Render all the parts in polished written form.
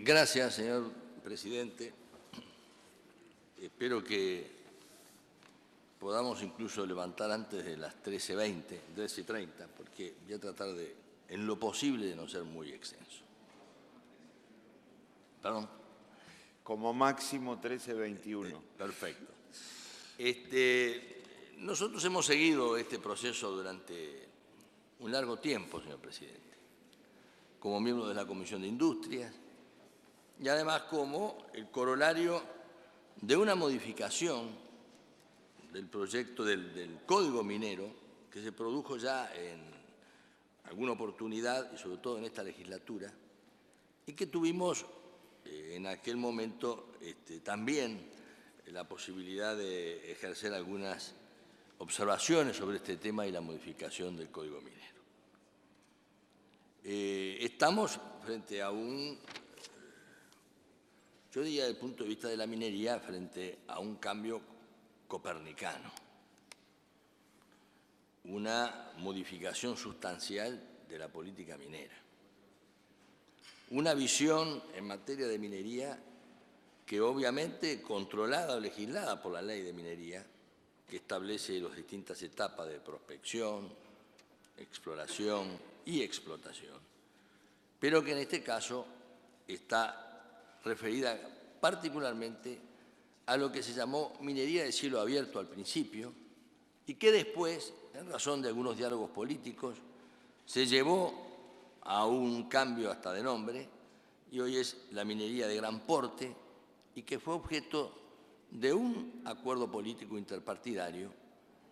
Gracias, señor presidente. Espero que podamos incluso levantar antes de las 13:20, 13:30, porque voy a tratar de, en lo posible, de no ser muy extenso. ¿Perdón? Como máximo 13:21. Perfecto. Nosotros hemos seguido este proceso durante un largo tiempo, señor presidente, como miembro de la Comisión de Industrias y además como el corolario de una modificación del proyecto del Código Minero que se produjo ya en alguna oportunidad y sobre todo en esta legislatura y que tuvimos en aquel momento también la posibilidad de ejercer algunas observaciones sobre este tema y la modificación del Código Minero. Estamos frente a yo diría desde el punto de vista de la minería, frente a un cambio copernicano, una modificación sustancial de la política minera, una visión en materia de minería que obviamente controlada o legislada por la ley de minería, que establece las distintas etapas de prospección, exploración y explotación, pero que en este caso está referida particularmente a lo que se llamó minería de cielo abierto al principio y que después, en razón de algunos diálogos políticos, se llevó a un cambio hasta de nombre y hoy es la minería de gran porte y que fue objeto de un acuerdo político interpartidario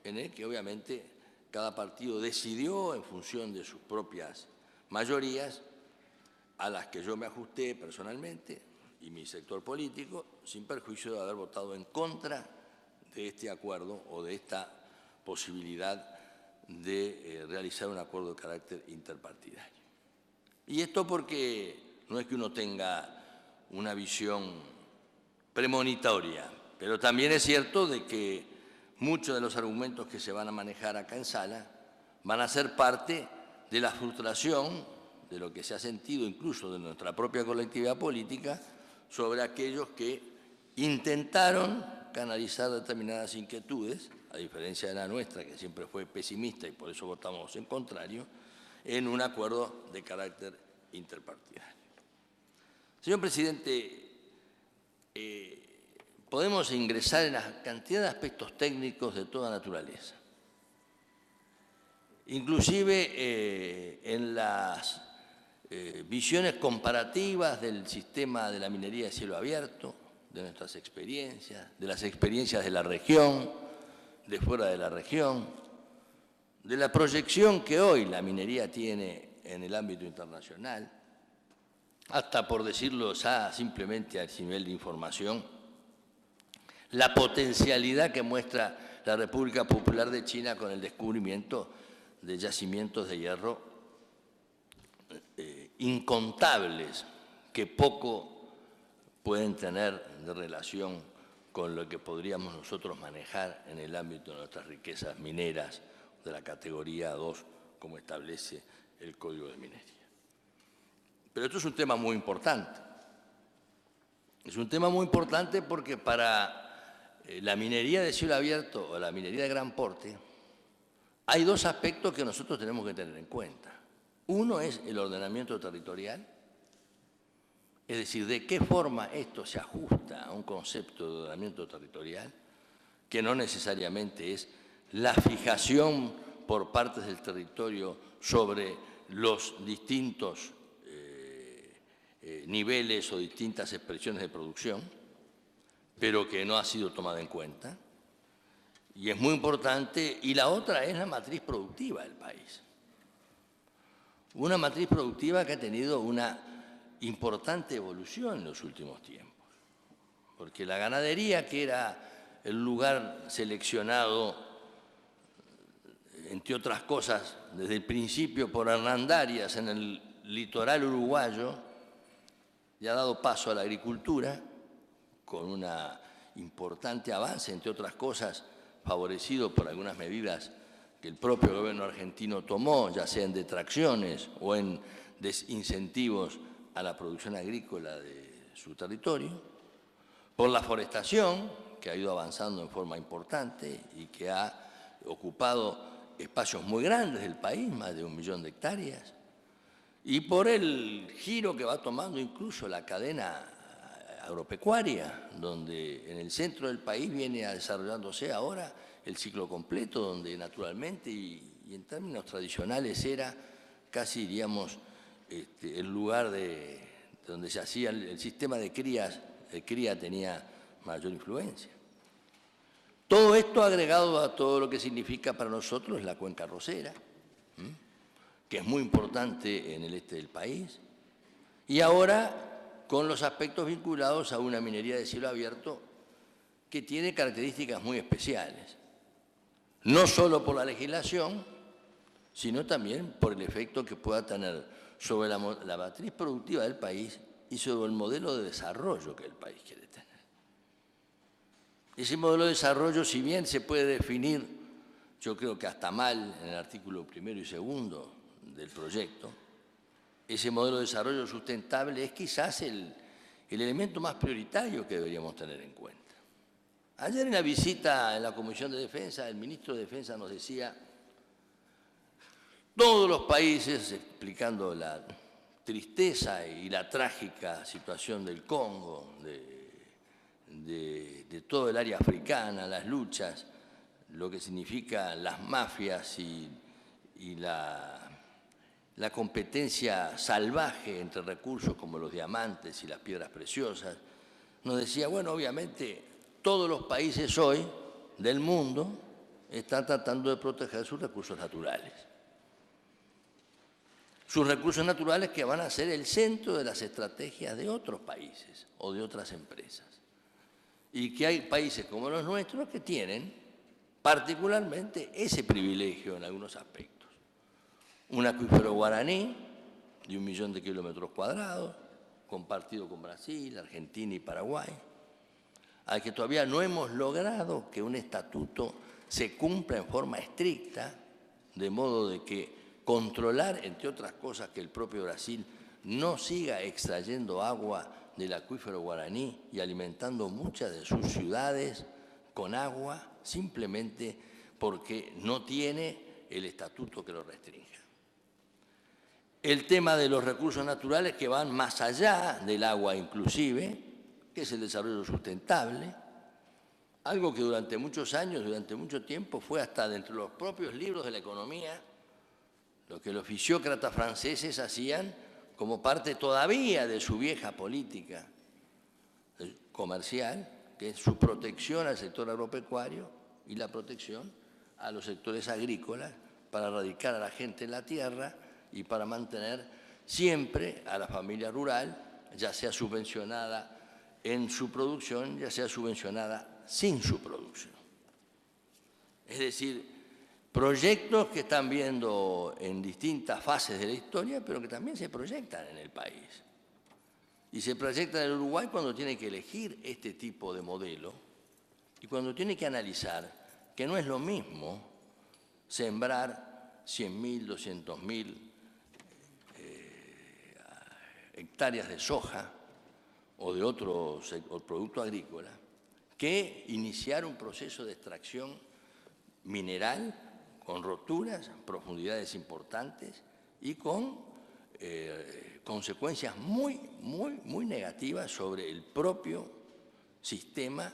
en el que obviamente cada partido decidió en función de sus propias mayorías, a las que yo me ajusté personalmente y mi sector político, sin perjuicio de haber votado en contra de este acuerdo o de esta posibilidad de realizar un acuerdo de carácter interpartidario. Y esto porque no es que uno tenga una visión premonitoria, pero también es cierto de que muchos de los argumentos que se van a manejar acá en sala van a ser parte de la frustración de lo que se ha sentido incluso de nuestra propia colectividad política sobre aquellos que intentaron canalizar determinadas inquietudes, a diferencia de la nuestra, que siempre fue pesimista y por eso votamos en contrario, en un acuerdo de carácter interpartidario. Señor presidente, podemos ingresar en la cantidad de aspectos técnicos de toda naturaleza, inclusive en las visiones comparativas del sistema de la minería de cielo abierto, de nuestras experiencias, de las experiencias de la región, de fuera de la región, de la proyección que hoy la minería tiene en el ámbito internacional, hasta por decirlo ya simplemente a nivel de información, la potencialidad que muestra la República Popular de China con el descubrimiento de yacimientos de hierro incontables que poco pueden tener de relación con lo que podríamos nosotros manejar en el ámbito de nuestras riquezas mineras de la categoría 2, como establece el Código de Minería. Pero esto es un tema muy importante. Es un tema muy importante porque para la minería de cielo abierto o la minería de gran porte hay dos aspectos que nosotros tenemos que tener en cuenta. Uno es el ordenamiento territorial, es decir, de qué forma esto se ajusta a un concepto de ordenamiento territorial, que no necesariamente es la fijación por partes del territorio sobre los distintos niveles o distintas expresiones de producción, pero que no ha sido tomada en cuenta. Y es muy importante, y la otra es la matriz productiva del país. Una matriz productiva que ha tenido una importante evolución en los últimos tiempos, porque la ganadería, que era el lugar seleccionado, entre otras cosas, desde el principio por Hernandarias en el litoral uruguayo, y ha dado paso a la agricultura con un importante avance, entre otras cosas, favorecido por algunas medidas que el propio gobierno argentino tomó, ya sea en detracciones o en desincentivos a la producción agrícola de su territorio, por la forestación, que ha ido avanzando en forma importante y que ha ocupado espacios muy grandes del país, más de 1 millón de hectáreas, y por el giro que va tomando incluso la cadena agropecuaria, donde en el centro del país viene desarrollándose ahora el ciclo completo, donde naturalmente y en términos tradicionales era casi, diríamos, el lugar donde se hacía el sistema de cría tenía mayor influencia. Todo esto agregado a todo lo que significa para nosotros la cuenca arrocera, que es muy importante en el este del país, y ahora con los aspectos vinculados a una minería de cielo abierto que tiene características muy especiales, no solo por la legislación, sino también por el efecto que pueda tener sobre la matriz productiva del país y sobre el modelo de desarrollo que el país quiere tener. Ese modelo de desarrollo, si bien se puede definir, yo creo que hasta mal, en el artículo 1 y 2 del proyecto, ese modelo de desarrollo sustentable es quizás el elemento más prioritario que deberíamos tener en cuenta. Ayer en la visita en la Comisión de Defensa, el ministro de Defensa nos decía, todos los países, explicando la tristeza y la trágica situación del Congo, de todo el área africana, las luchas, lo que significan las mafias y la competencia salvaje entre recursos como los diamantes y las piedras preciosas, nos decía, bueno, obviamente todos los países hoy del mundo están tratando de proteger sus recursos naturales. Sus recursos naturales que van a ser el centro de las estrategias de otros países o de otras empresas. Y que hay países como los nuestros que tienen particularmente ese privilegio en algunos aspectos. Un acuífero guaraní de 1 millón de kilómetros cuadrados, compartido con Brasil, Argentina y Paraguay, al que todavía no hemos logrado que un estatuto se cumpla en forma estricta, de modo de que controlar, entre otras cosas, que el propio Brasil no siga extrayendo agua del acuífero guaraní y alimentando muchas de sus ciudades con agua simplemente porque no tiene el estatuto que lo restrinja. El tema de los recursos naturales que van más allá del agua inclusive, que es el desarrollo sustentable, algo que durante muchos años, durante mucho tiempo, fue hasta dentro de los propios libros de la economía, lo que los fisiócratas franceses hacían como parte todavía de su vieja política comercial, que es su protección al sector agropecuario y la protección a los sectores agrícolas para erradicar a la gente en la tierra y para mantener siempre a la familia rural, ya sea subvencionada en su producción, ya sea subvencionada sin su producción. Es decir, proyectos que están viendo en distintas fases de la historia, pero que también se proyectan en el país. Y se proyectan en el Uruguay cuando tiene que elegir este tipo de modelo y cuando tiene que analizar que no es lo mismo sembrar 100.000, 200.000 hectáreas de soja o de otro producto agrícola que iniciar un proceso de extracción mineral con roturas, profundidades importantes y con consecuencias muy negativas sobre el propio sistema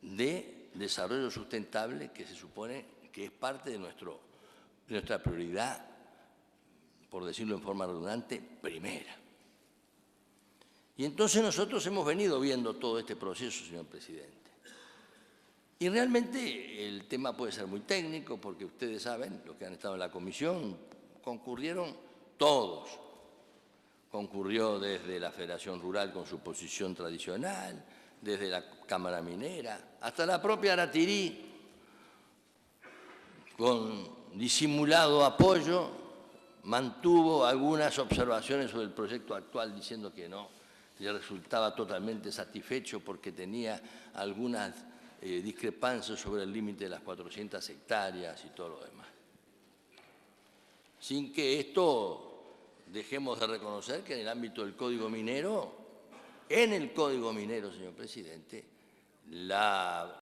de desarrollo sustentable que se supone que es parte de nuestra prioridad, por decirlo en forma redundante, primera. Y entonces nosotros hemos venido viendo todo este proceso, señor presidente. Y realmente el tema puede ser muy técnico porque ustedes saben, los que han estado en la comisión, concurrieron todos. Concurrió desde la Federación Rural con su posición tradicional, desde la Cámara Minera, hasta la propia Aratirí, con disimulado apoyo, mantuvo algunas observaciones sobre el proyecto actual diciendo que no, le resultaba totalmente satisfecho porque tenía algunas discrepancias sobre el límite de las 400 hectáreas y todo lo demás. Sin que esto dejemos de reconocer que en el ámbito del Código Minero, señor presidente, la